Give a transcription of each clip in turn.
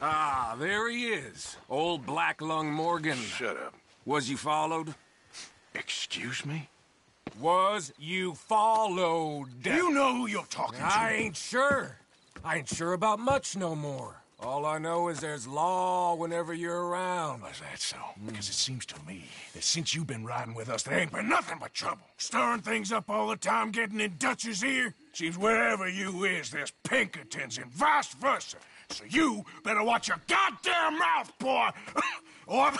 Ah, there he is. Old Black Lung Morgan. Shut up. Was you followed? Excuse me? Was you followed? Do you know who you're talking to? I ain't sure. I ain't sure about much no more. All I know is there's law whenever you're around. Is that so? Because it seems to me that since you've been riding with us, there ain't been nothing but trouble. Stirring things up all the time, getting in Dutch's ear. Seems wherever you is, there's Pinkertons and vice versa. So you better watch your goddamn mouth, boy! Or...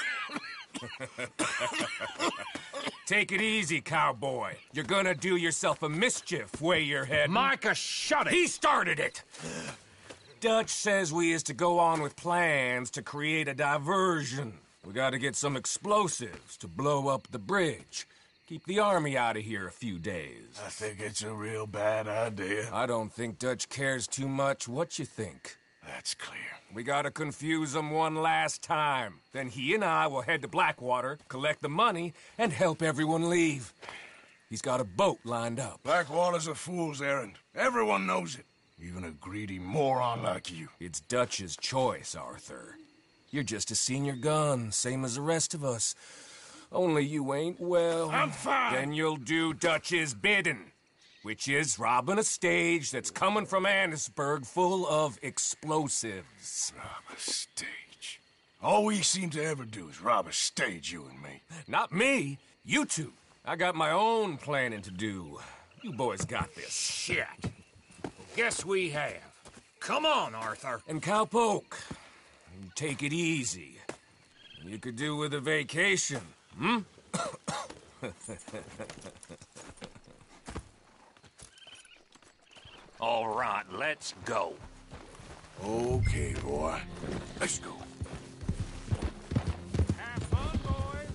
Take it easy, cowboy. You're gonna do yourself a mischief way you're heading. Micah, shut it! He started it! Dutch says we is to go on with plans to create a diversion. We gotta get some explosives to blow up the bridge. Keep the army out of here a few days. I think it's a real bad idea. I don't think Dutch cares too much. What you think? That's clear. We gotta confuse him one last time. Then he and I will head to Blackwater, collect the money, and help everyone leave. He's got a boat lined up. Blackwater's a fool's errand. Everyone knows it. Even a greedy moron like you. It's Dutch's choice, Arthur. You're just a senior gun, same as the rest of us. Only you ain't well. I'm fine. Then you'll do Dutch's bidding, which is robbing a stage that's coming from Annesburg full of explosives. Rob a stage. All we seem to ever do is rob a stage, you and me. Not me, you two. I got my own planning to do. You boys got this. Shit. Guess we have. Come on, Arthur. And Cowpoke, take it easy. You could do with a vacation, hmm? All right, let's go. Okay, boy. Let's go. Have fun, boys.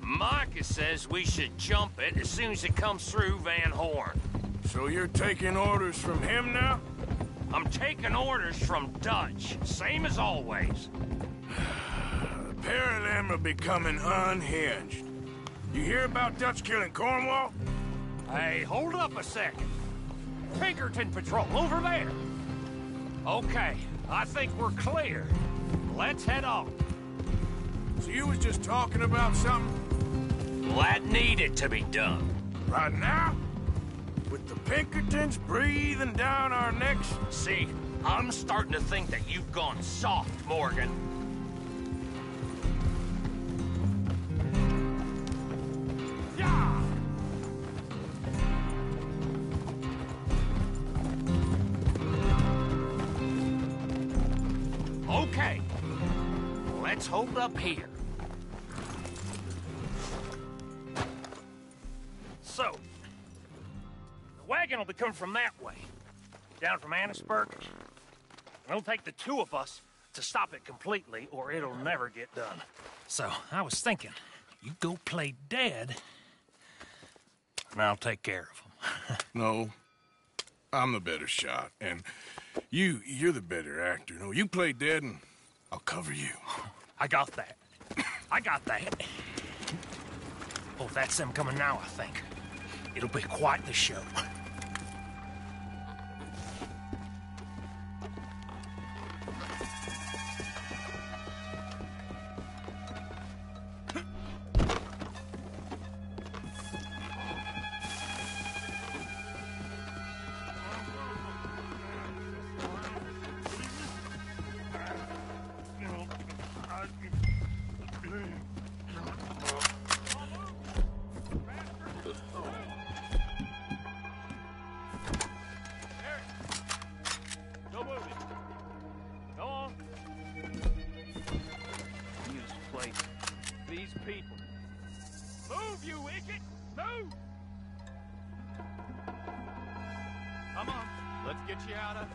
Micah says we should jump it as soon as it comes through Van Horn. So you're taking orders from him now? I'm taking orders from Dutch, same as always. The pair of them are becoming unhinged. You hear about Dutch killing Cornwall? Hey, hold up a second. Pinkerton Patrol, over there. Okay, I think we're clear. Let's head off. So you was just talking about something? Well, that needed to be done. Right now? With the Pinkertons breathing down our necks? See, I'm starting to think that you've gone soft, Morgan. Yeah! Okay, let's hold up here. So, the wagon will be coming from that way, down from Annesburg. It'll take the two of us to stop it completely, or it'll never get done. So, I was thinking, you go play dead, and I'll take care of them. No. I'm the better shot, and you're the better actor. No, you play dead, and I'll cover you. I got that. I got that. Oh, that's them coming now, I think. It'll be quite the show. People. Move, you idiot! Move! Come on, let's get you out of...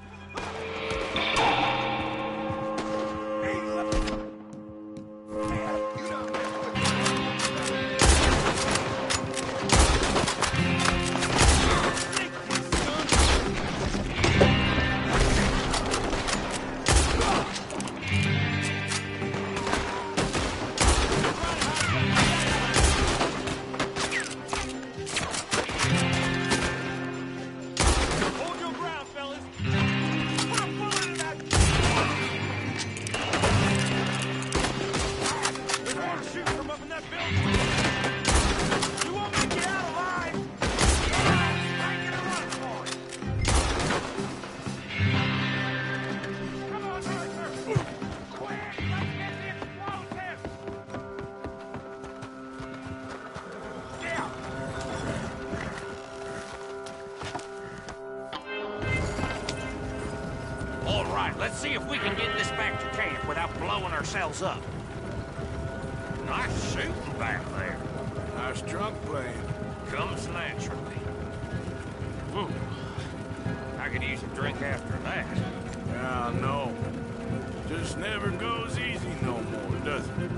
right, let's see if we can get this back to camp without blowing ourselves up. Nice shooting back there. Nice drunk playing. Comes naturally. I could use a drink after that. Yeah, no. Just never goes easy no more, does it?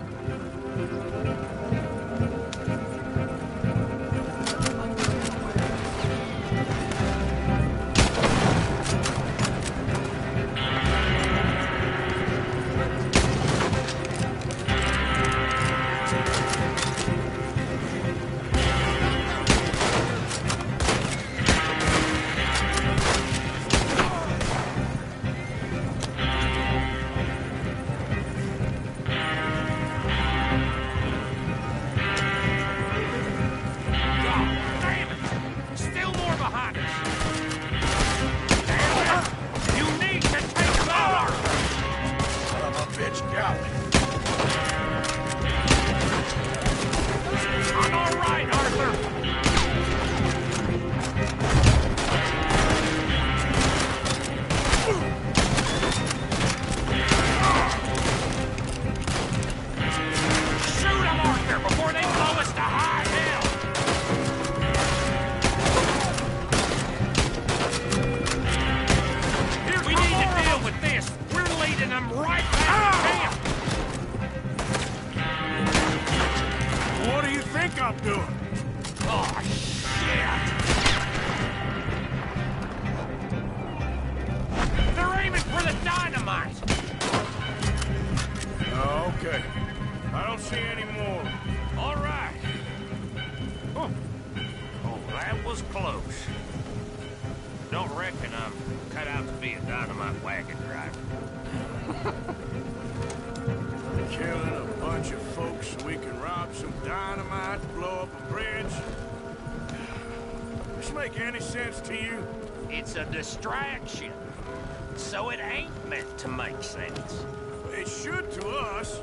It's a distraction, so it ain't meant to make sense. It should to us.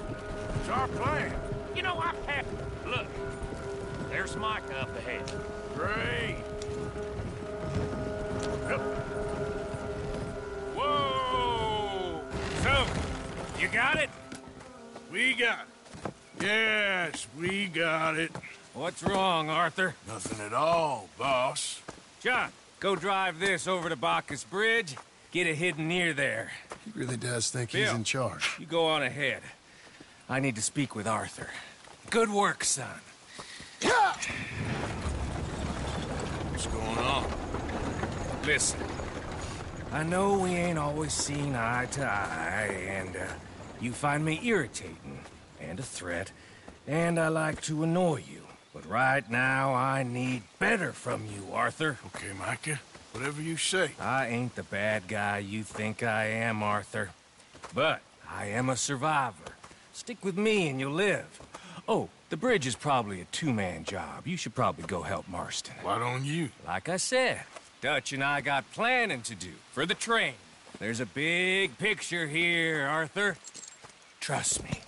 It's our plan. You know, I've had... Look, there's Micah up ahead. Great. Yep. Whoa! So, you got it? We got it. Yes, we got it. What's wrong, Arthur? Nothing at all, boss. John, go drive this over to Bacchus Bridge. Get it hidden near there. He really does think Bill, he's in charge. You go on ahead. I need to speak with Arthur. Good work, son. What's going on? Listen, I know we ain't always seen eye to eye, and you find me irritating and a threat, and I like to annoy you. But right now, I need better from you, Arthur. Okay, Micah. Whatever you say. I ain't the bad guy you think I am, Arthur. But I am a survivor. Stick with me and you'll live. Oh, the bridge is probably a two-man job. You should probably go help Marston. Why don't you? Like I said, Dutch and I got planning to do for the train. There's a big picture here, Arthur. Trust me.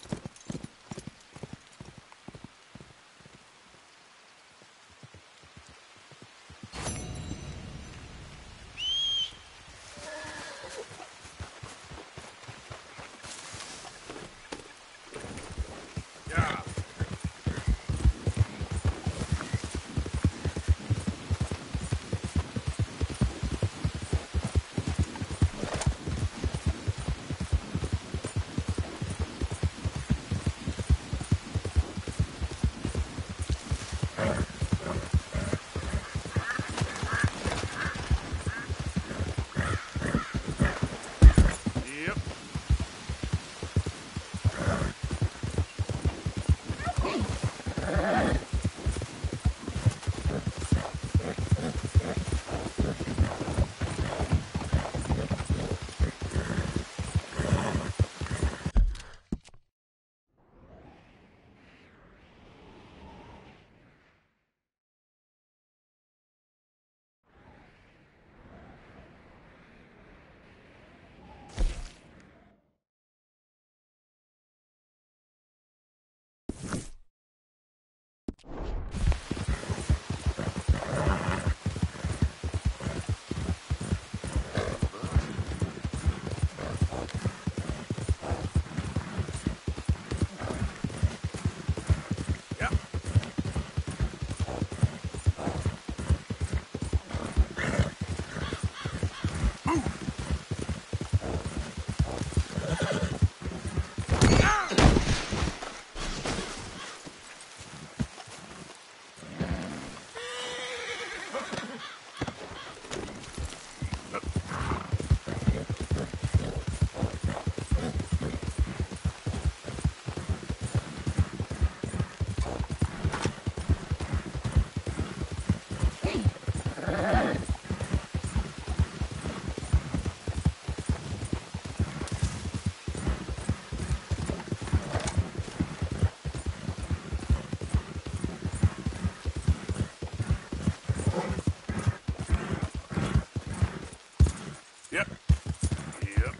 Yep. Yep.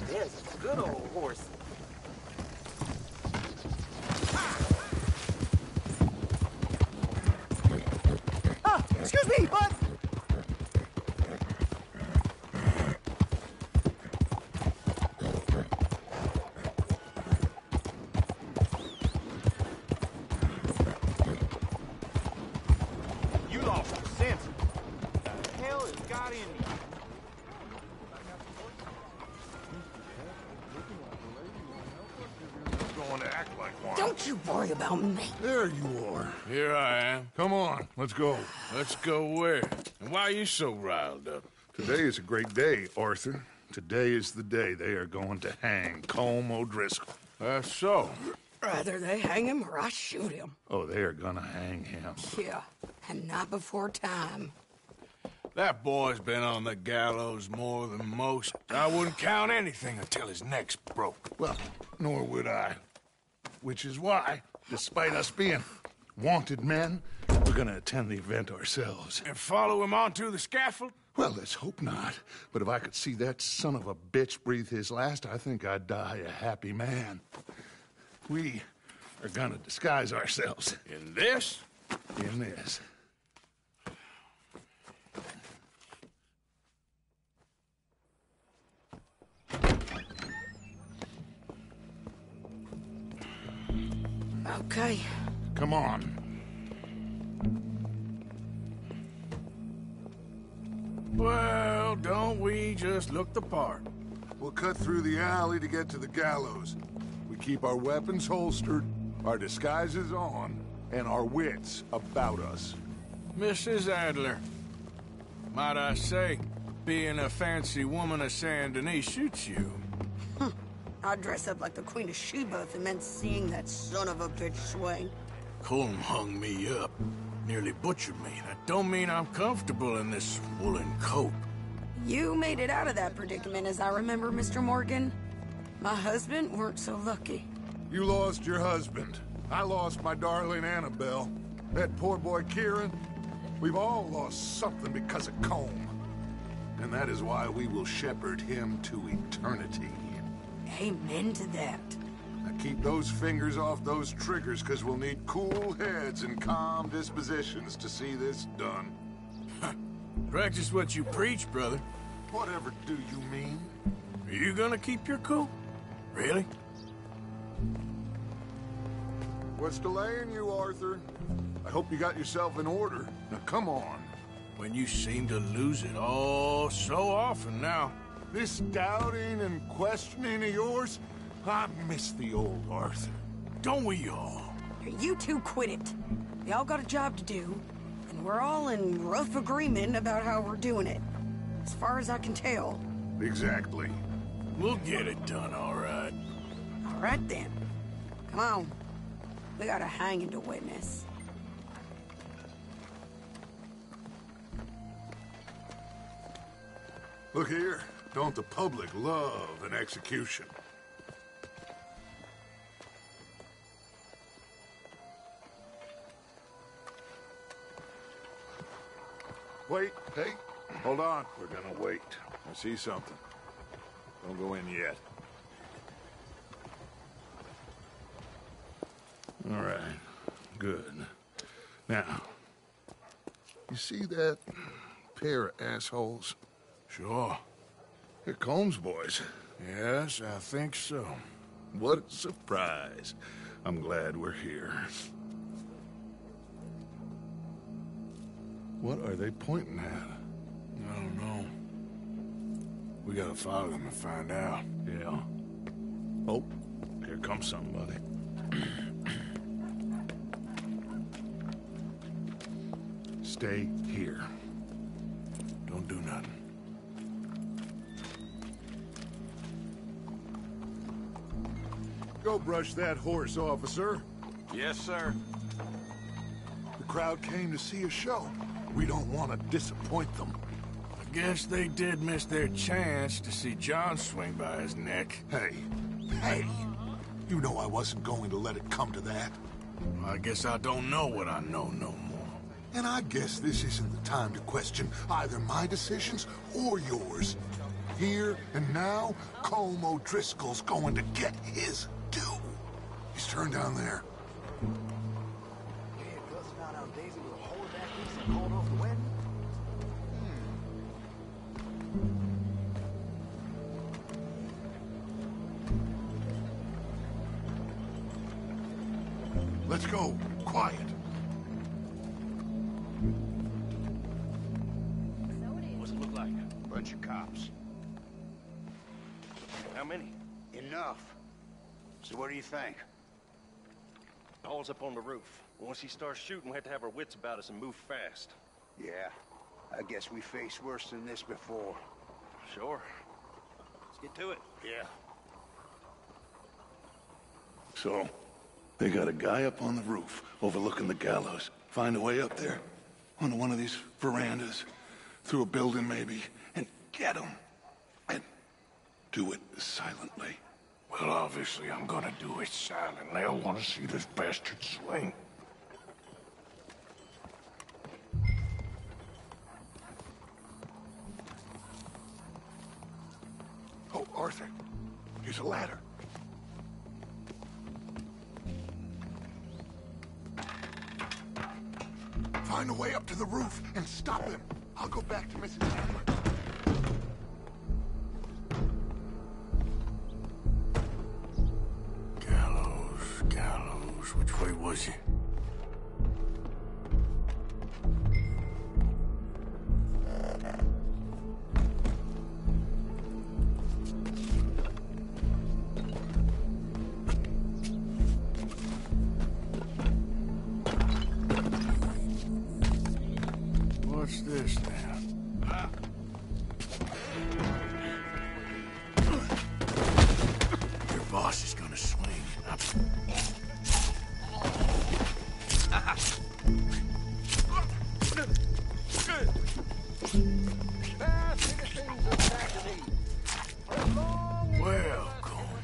There's a good old horse. Ah, excuse me, bud. You lost your sense. What the hell has got in you? Going to act like one. Don't you worry about me. There you are. Here I am. Come on, let's go. Let's go where? And why are you so riled up? Today is a great day, Arthur. Today is the day they are going to hang Colm O'Driscoll. That's so. Rather they hang him or I shoot him. Oh, they are gonna hang him. Yeah, and not before time. That boy's been on the gallows more than most. I wouldn't count anything until his neck's broke. Well, nor would I. Which is why, despite us being wanted men, we're gonna attend the event ourselves. And follow him onto the scaffold? Well, let's hope not. But if I could see that son of a bitch breathe his last, I think I'd die a happy man. We are gonna disguise ourselves. In this? In this. Okay. Come on. Well, don't we just look the part? We'll cut through the alley to get to the gallows. We keep our weapons holstered, our disguises on, and our wits about us. Mrs. Adler, might I say, being a fancy woman of Saint Denis suits you. I'd dress up like the Queen of Sheba if it meant seeing that son of a bitch swing. Colm hung me up, nearly butchered me. That don't mean I'm comfortable in this woolen coat. You made it out of that predicament, as I remember, Mr. Morgan. My husband weren't so lucky. You lost your husband. I lost my darling Annabelle. That poor boy Kieran. We've all lost something because of Colm. And that is why we will shepherd him to eternity. Amen to that. Now keep those fingers off those triggers, because we'll need cool heads and calm dispositions to see this done. Practice what you preach, brother. Whatever do you mean? Are you gonna keep your cool? Really? What's delaying you, Arthur? I hope you got yourself in order. Now, come on. When you seem to lose it all so often now. This doubting and questioning of yours, I miss the old Arthur. Don't we all? You two quit it. We all got a job to do, and we're all in rough agreement about how we're doing it. As far as I can tell. Exactly. We'll get it done, all right. All right, then. Come on. We got a hanging to witness. Look here. Don't the public love an execution? Wait, hey, hold on. We're gonna wait. I see something. Don't go in yet. All right, good. Now, you see that pair of assholes? Sure. They're Combs boys. Yes, I think so. What a surprise. I'm glad we're here. What are they pointing at? I don't know. We gotta follow them and find out. Yeah. Oh, here comes somebody. Stay here. Don't do nothing. Go brush that horse, officer. Yes, sir. The crowd came to see a show. We don't want to disappoint them. I guess they did miss their chance to see John swing by his neck. Hey, you know I wasn't going to let it come to that. I guess I don't know what I know no more. And I guess this isn't the time to question either my decisions or yours. Here and now, Colm O'Driscoll's going to get his due. He's turned down there. Let's go. Quiet. What's it look like? Bunch of cops. How many? Enough. So what do you think? Paul's up on the roof. Once he starts shooting, we have to have our wits about us and move fast. Yeah, I guess we faced worse than this before. Sure. Let's get to it. Yeah. So, they got a guy up on the roof overlooking the gallows. Find a way up there, onto one of these verandas, through a building maybe, and get him. And do it silently. Well, obviously, I'm gonna do it silently. I want to see this bastard swing. Oh, Arthur, here's a ladder. Find a way up to the roof and stop him. I'll go back to Mrs. Chandler. Gallows, which way was he? What's this now? Your boss is gonna swing. Well, Colm,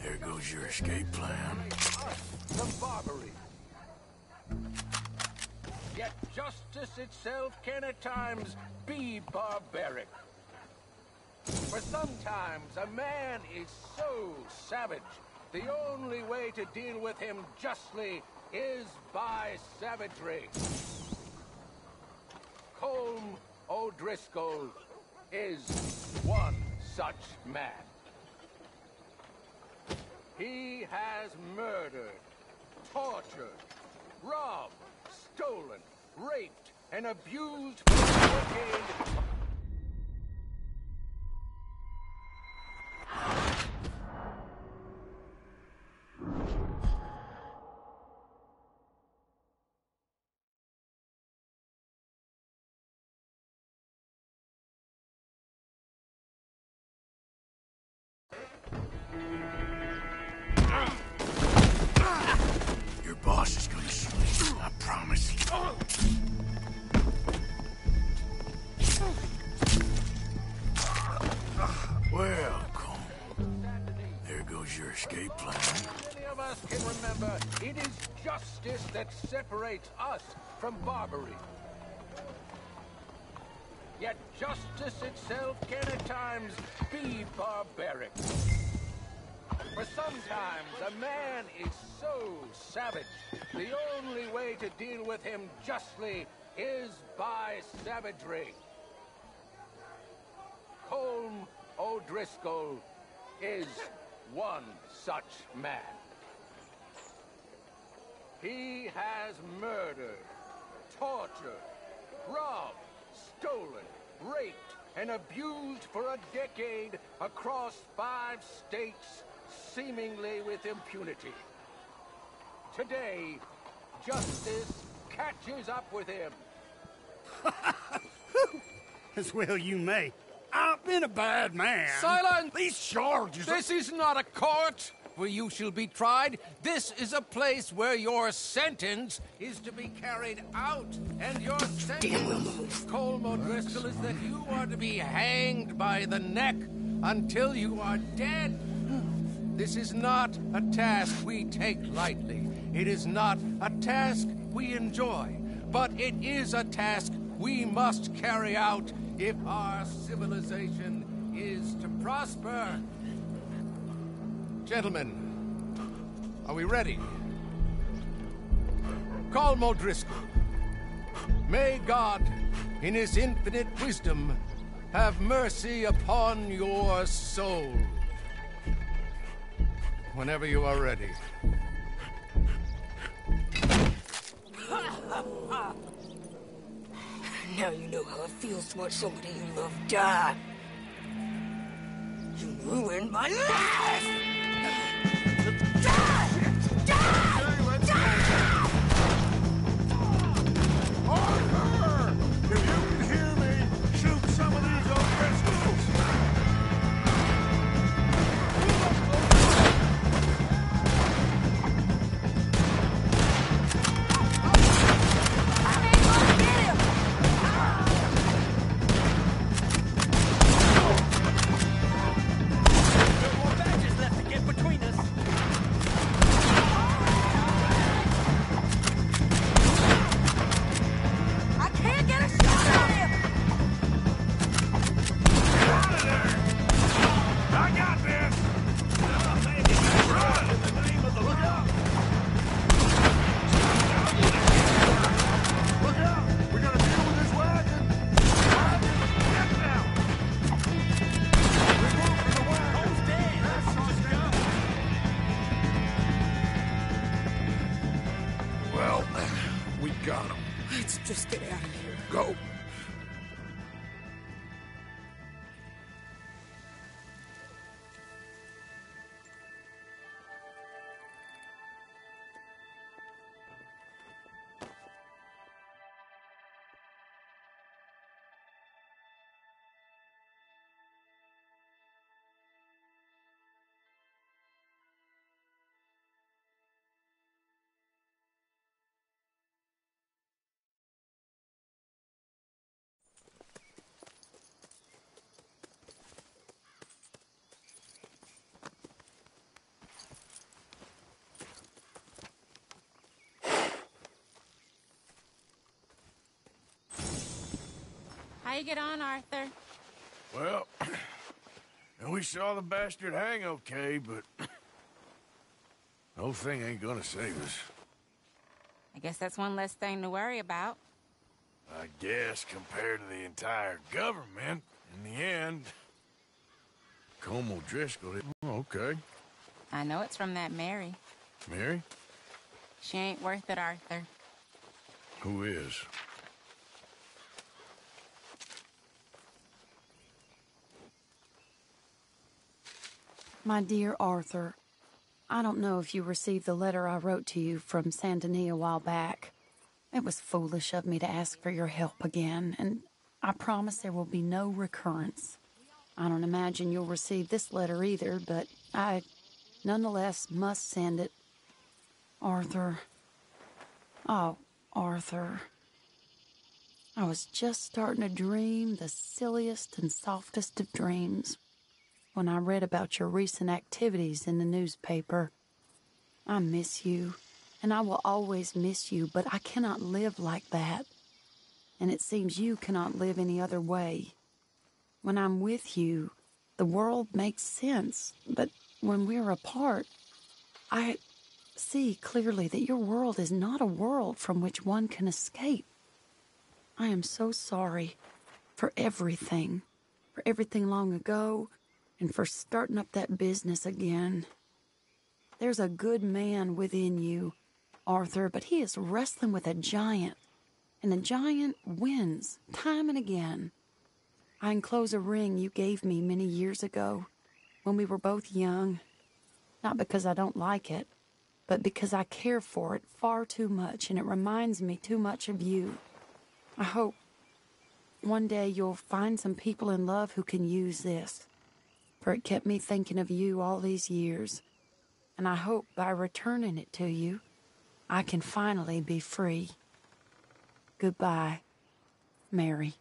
there goes your escape plan. Yet justice itself can at times be barbaric. For sometimes a man is so savage, the only way to deal with him justly is by savagery. Colm O'Driscoll is one such man. He has murdered tortured, robbed, stolen, raped, and abused for a decade. Your boss is gonna sleep, I promise. Well, Colm, there goes your escape plan. Many of us can remember it is justice that separates us from Barbary. Yet justice itself can at times be barbaric. For sometimes a man is so savage, the only way to deal with him justly is by savagery. Colm O'Driscoll is one such man. He has murdered, tortured, robbed, stolen, raped, and abused for a decade across 5 states, seemingly with impunity. Today, justice catches up with him. As well you may. I've been a bad man. Silence! These charges... This is not a court where you shall be tried. This is a place where your sentence is to be carried out. And your sentence, Colm O'Driscoll, is that you are to be hanged by the neck until you are dead. This is not a task we take lightly. It is not a task we enjoy. But it is a task we must carry out if our civilization is to prosper. Gentlemen, are we ready? Colm O'Driscoll, may God, in his infinite wisdom, have mercy upon your soul. Whenever you are ready. Now you know how it feels to watch somebody you love die. You ruined my life! Die! Die! Die! Arthur! If you can hear me, shoot some of these O'Driscolls! Just get out of here. Go. How you get on, Arthur? Well, and we saw the bastard hang okay, but the whole thing ain't gonna save us. I guess that's one less thing to worry about. I guess compared to the entire government, in the end, Colm O'Driscoll. Oh, okay. I know it's from that Mary. Mary? She ain't worth it, Arthur. Who is? My dear Arthur, I don't know if you received the letter I wrote to you from Saint Denis a while back. It was foolish of me to ask for your help again, and I promise there will be no recurrence. I don't imagine you'll receive this letter either, but I nonetheless must send it. Arthur. Oh, Arthur. I was just starting to dream the silliest and softest of dreams when I read about your recent activities in the newspaper. I miss you, and I will always miss you, but I cannot live like that. And it seems you cannot live any other way. When I'm with you, the world makes sense, but when we're apart, I see clearly that your world is not a world from which one can escape. I am so sorry for everything long ago, and for starting up that business again. There's a good man within you, Arthur, but he is wrestling with a giant, and the giant wins time and again. I enclose a ring you gave me many years ago, when we were both young, not because I don't like it, but because I care for it far too much, and it reminds me too much of you. I hope one day you'll find some people in love who can use this, for it kept me thinking of you all these years, and I hope by returning it to you, I can finally be free. Goodbye, Mary.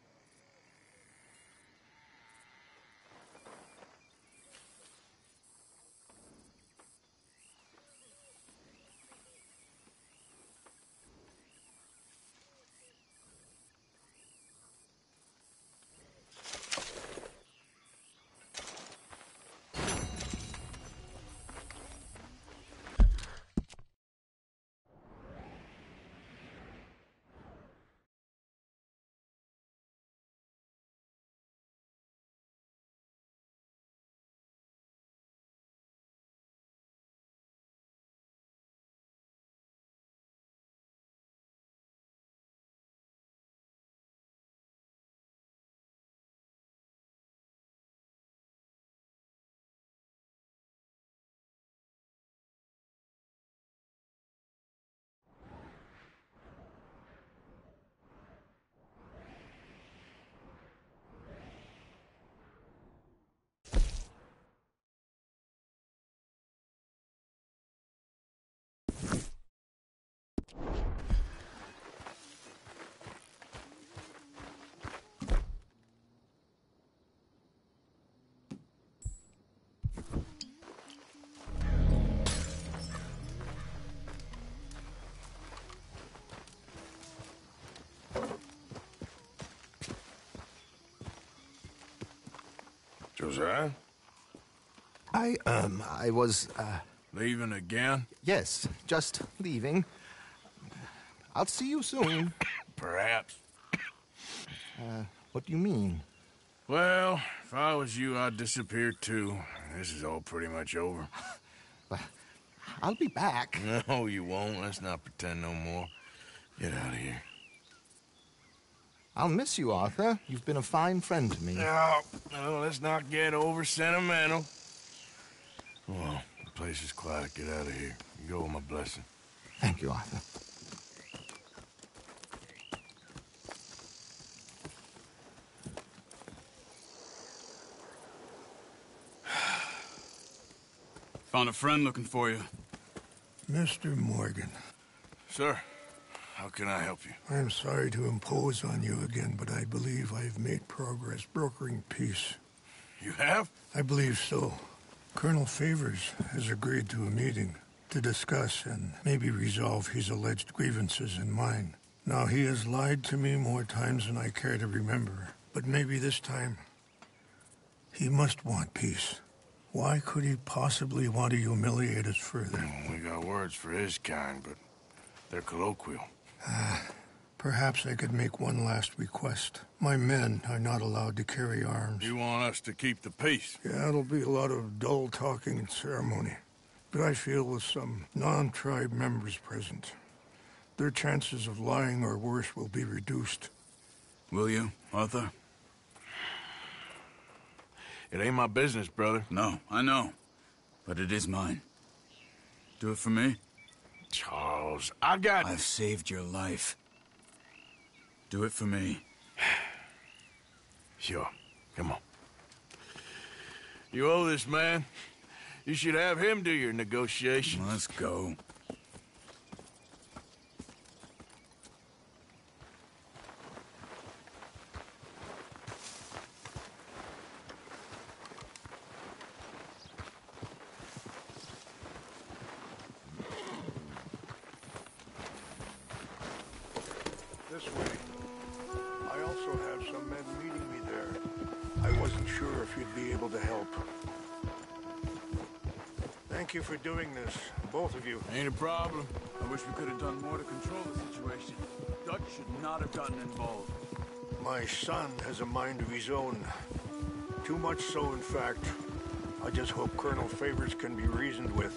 Josiah? I was, Leaving again? Yes, just leaving. I'll see you soon. Perhaps. What do you mean? Well, if I was you, I'd disappear too. This is all pretty much over. But I'll be back. No, you won't. Let's not pretend no more. Get out of here. I'll miss you, Arthur. You've been a fine friend to me. No, let's not get over sentimental. Well, the place is quiet. Get out of here. You go with my blessing. Thank you, Arthur. Found a friend looking for you. Mr. Morgan. Sir, how can I help you? I'm sorry to impose on you again, but I believe I've made progress brokering peace. You have? I believe so. Colonel Favors has agreed to a meeting to discuss and maybe resolve his alleged grievances and mine. Now, he has lied to me more times than I care to remember, but maybe this time he must want peace. Why could he possibly want to humiliate us further? We got words for his kind, but they're colloquial. Perhaps I could make one last request. My men are not allowed to carry arms. You want us to keep the peace? Yeah, it'll be a lot of dull talking and ceremony. But I feel with some non-tribe members present, their chances of lying or worse will be reduced. Will you, Arthur? It ain't my business, brother. No, I know. But it is mine. Do it for me? Charles, I've saved your life. Do it for me. Sure. Come on. You owe this man. You should have him do your negotiations. Let's go. This way. I also have some men meeting me there. I wasn't sure if you'd be able to help. Thank you for doing this, both of you. Ain't a problem. I wish we could have done more to control the situation. Dutch should not have gotten involved. My son has a mind of his own. Too much so, in fact. I just hope Colonel Favors can be reasoned with.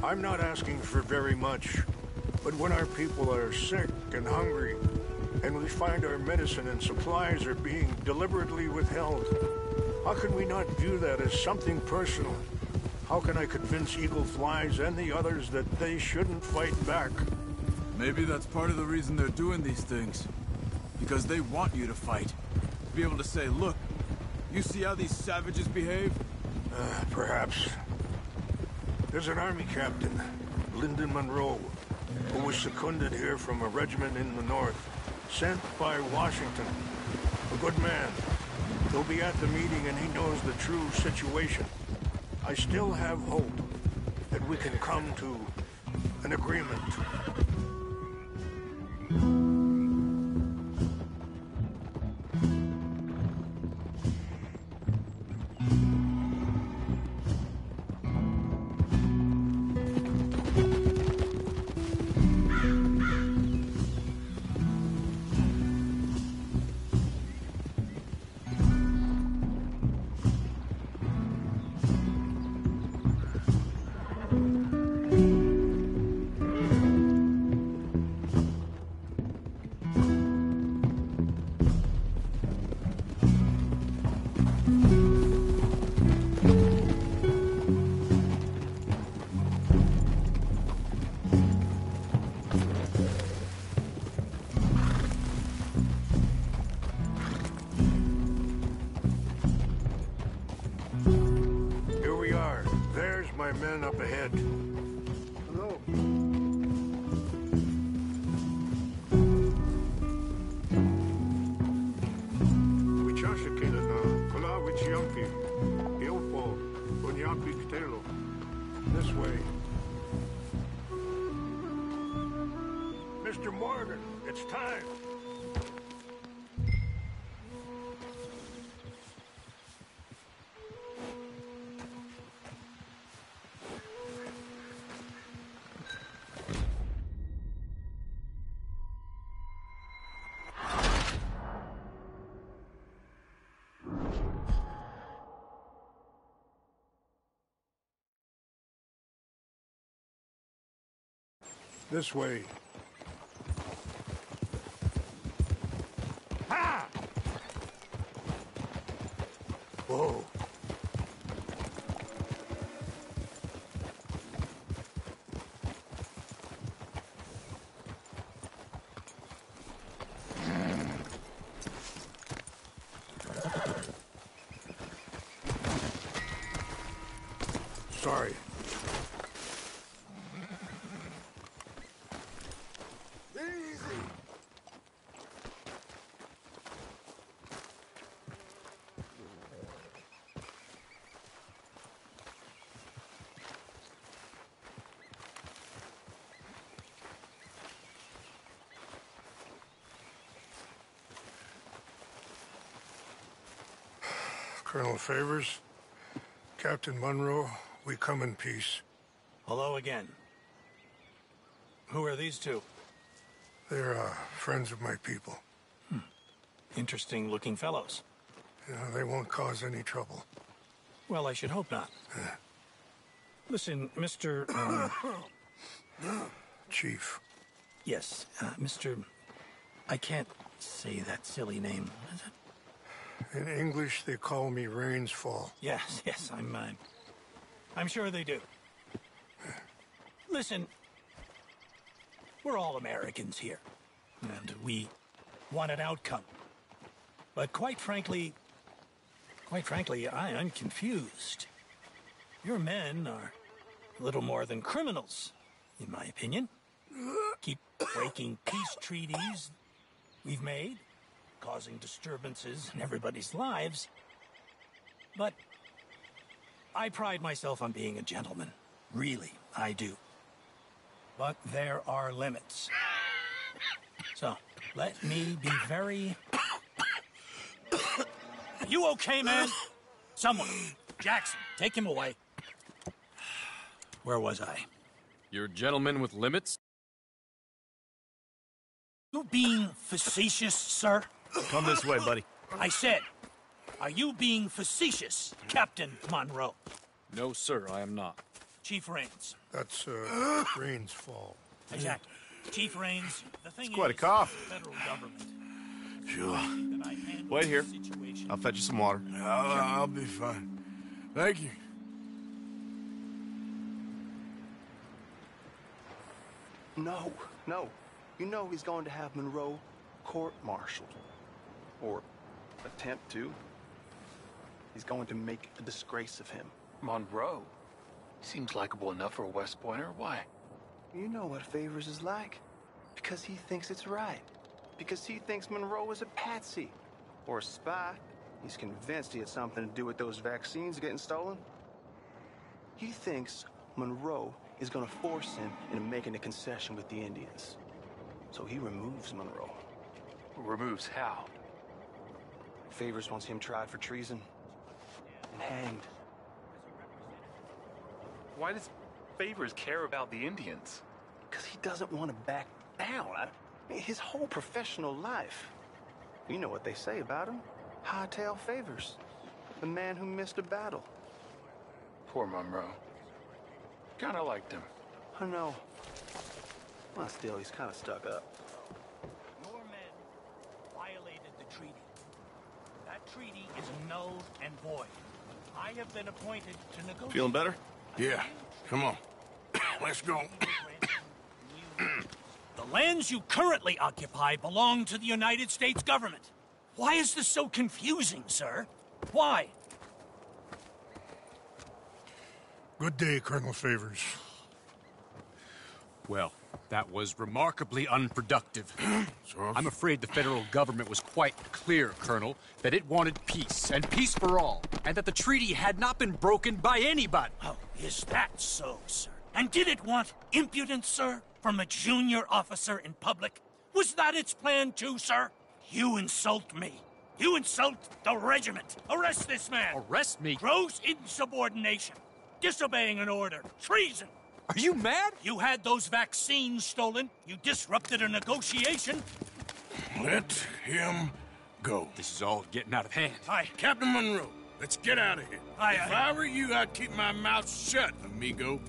I'm not asking for very much, but when our people are sick and hungry, and we find our medicine and supplies are being deliberately withheld, how can we not view that as something personal? How can I convince Eagle Flies and the others that they shouldn't fight back? Maybe that's part of the reason they're doing these things. Because they want you to fight. To be able to say, look, you see how these savages behave? Perhaps. There's an army captain, Lyndon Monroe, who was seconded here from a regiment in the north, sent by Washington. A good man. He'll be at the meeting and he knows the true situation. I still have hope that we can come to an agreement. Men up ahead. Hello. This way. Mr. Morgan, it's time. This way. Ha! Whoa. Sorry. Colonel Favors, Captain Monroe, we come in peace. Hello again. Who are these two? They're friends of my people. Interesting looking fellows. Yeah, they won't cause any trouble. Well, I should hope not. Listen, Mr. Chief. Yes, Mr. I can't say that silly name. What is it? In English, they call me Rainsfall. Yes, I'm sure they do. Listen, we're all Americans here, and we want an outcome. But quite frankly, I am confused. Your men are little more than criminals, in my opinion. Keep breaking peace treaties we've made, causing disturbances in everybody's lives. But I pride myself on being a gentleman. Really, I do. But there are limits. So, let me be very... Are you okay, man? Someone. Jackson, take him away. Where was I? You're a gentleman with limits? You being facetious, sir? Come this way, buddy. I said, are you being facetious, Captain Monroe? No, sir, I am not. Chief Rains. That's, Rains' fault. Exactly. Chief Rains, the thing It's quite a is, cough. the federal government. Sure. Wait here. I'll fetch you some water. I'll be fine. Thank you. No. You know he's going to have Monroe court-martialed. Or attempt to. He's going to make a disgrace of him. Monroe? Seems likable enough for a West Pointer. Why? You know what Favors is like. Because he thinks it's right. Because he thinks Monroe is a patsy. Or a spy. He's convinced he had something to do with those vaccines getting stolen. He thinks Monroe is going to force him into making a concession with the Indians. So he removes Monroe. Removes how? Favors wants him tried for treason and hanged. Why does Favors care about the Indians? Because he doesn't want to back down. His whole professional life. You know what they say about him. Hightail Favors. The man who missed a battle. Poor Monroe. Kinda liked him. I know. Well, still, he's kind of stuck up. Your men violated the treaty. That treaty is null and void. I have been appointed to negotiate. Feeling better? Yeah. Come on. Let's go. The lands you currently occupy belong to the United States government. Why is this so confusing, sir? Why? Good day, Colonel Favors. Well, that was remarkably unproductive. I'm afraid the federal government was quite clear, Colonel, that it wanted peace, and peace for all, and that the treaty had not been broken by anybody. Oh, is that so, sir? And did it want impudence, sir, from a junior officer in public? Was that its plan too, sir? You insult me. You insult the regiment. Arrest this man. Arrest me? Gross insubordination. Disobeying an order. Treason. Are you mad? You had those vaccines stolen. You disrupted a negotiation. Let him go. This is all getting out of hand. Aye. Captain Monroe, let's get out of here. Aye, If I were you, I'd keep my mouth shut, amigo.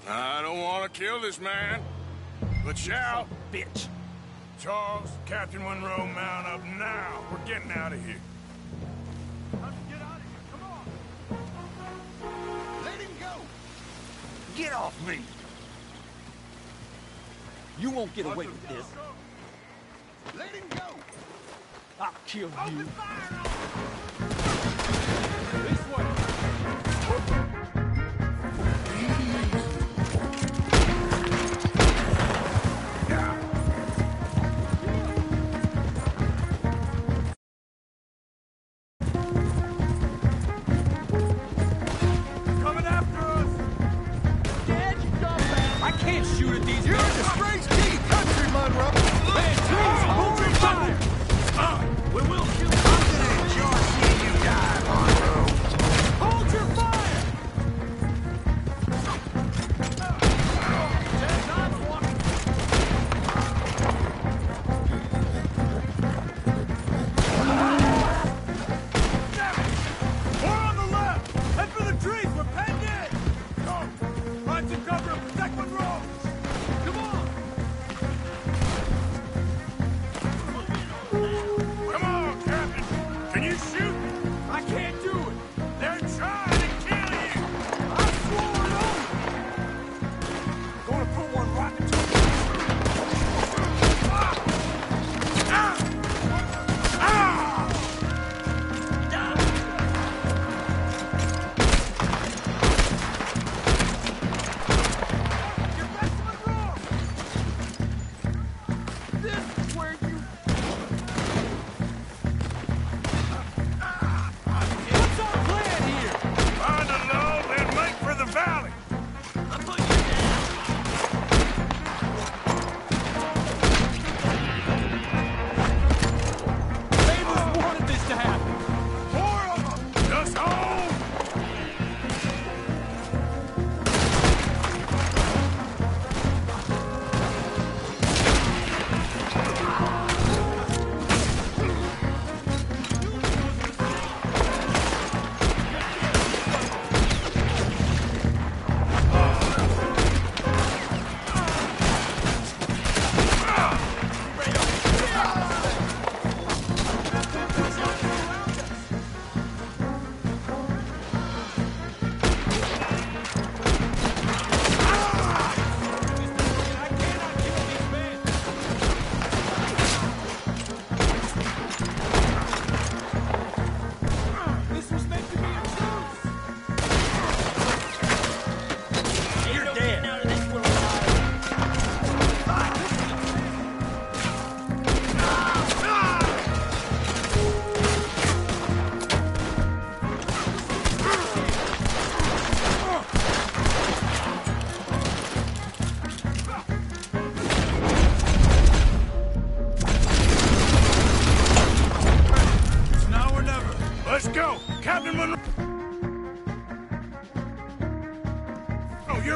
I don't want to kill this man, but shall. Bitch. Charles, Captain Monroe, mount up now. We're getting out of here. Get off me! You won't get away with this. Let him go! I'll kill you. This way. More on the left! Advance!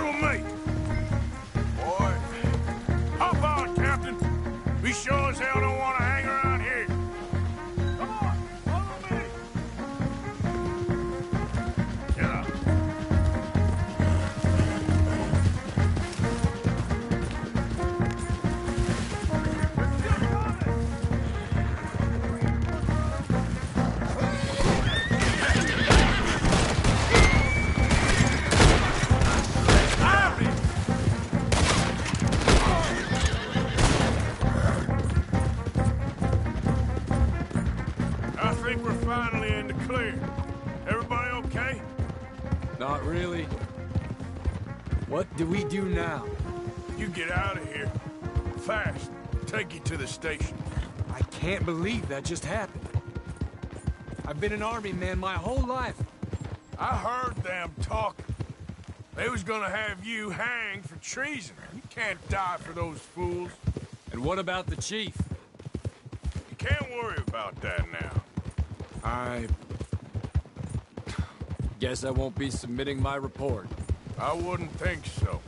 here with me. Boy, hop on, Captain. We sure as hell don't want to hang around here. Come on, follow me. Get up. I think we're finally in the clear. Everybody okay? Not really. What do we do now? You get out of here. Fast. Take you to the station. I can't believe that just happened. I've been an army man my whole life. I heard them talking. They was gonna have you hanged for treason. You can't die for those fools. And what about the chief? You can't worry about that now. I guess I won't be submitting my report. I wouldn't think so.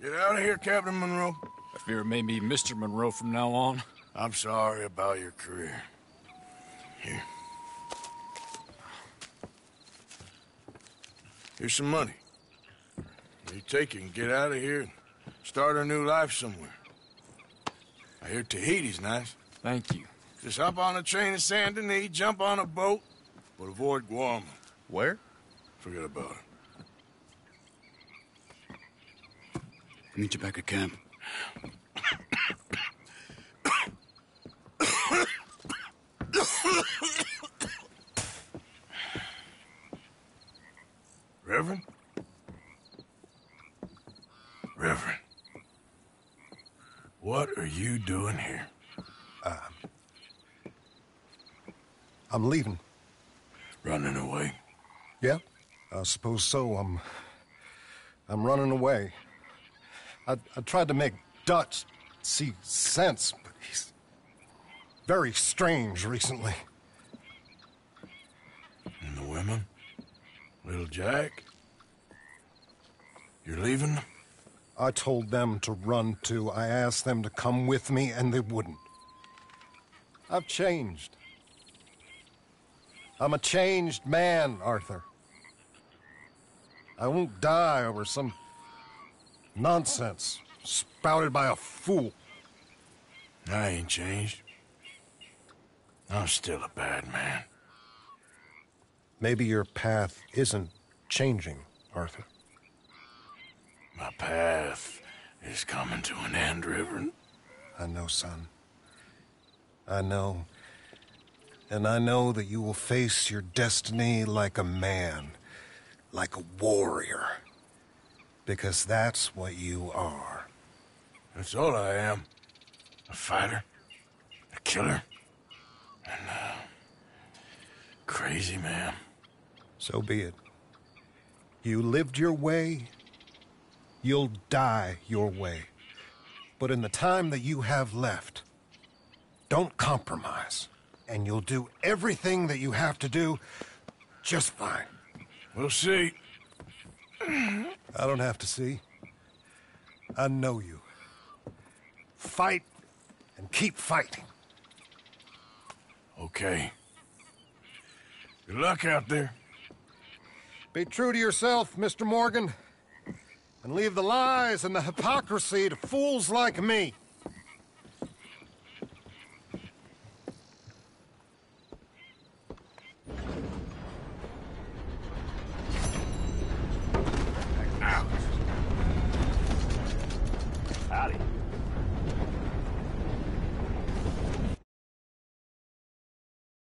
Get out of here, Captain Monroe. I fear it may be Mr. Monroe from now on. I'm sorry about your career. Here. Here's some money. You take it and get out of here and start a new life somewhere. I hear Tahiti's nice. Thank you. Just hop on a train to Saint Denis, jump on a boat, but avoid Guam. Where? Forget about it. Meet you back at camp. Reverend? Reverend. What are you doing here? I'm leaving. Running away? Yeah, I suppose so. I'm running away. I tried to make Dutch see sense, but he's very strange recently. And the women? Little Jack? You're leaving them? I told them to run too. I asked them to come with me, and they wouldn't. I've changed. I'm a changed man, Arthur. I won't die over some nonsense spouted by a fool. I ain't changed. I'm still a bad man. Maybe your path isn't changing, Arthur. My path is coming to an end, Reverend. I know, son. I know. And I know that you will face your destiny like a man, like a warrior. Because that's what you are. That's all I am. A fighter, a killer, and a crazy man. So be it. You lived your way, you'll die your way. But in the time that you have left, don't compromise. And you'll do everything that you have to do just fine. We'll see. I don't have to see. I know you. Fight and keep fighting. Okay. Good luck out there. Be true to yourself, Mr. Morgan, and leave the lies and the hypocrisy to fools like me.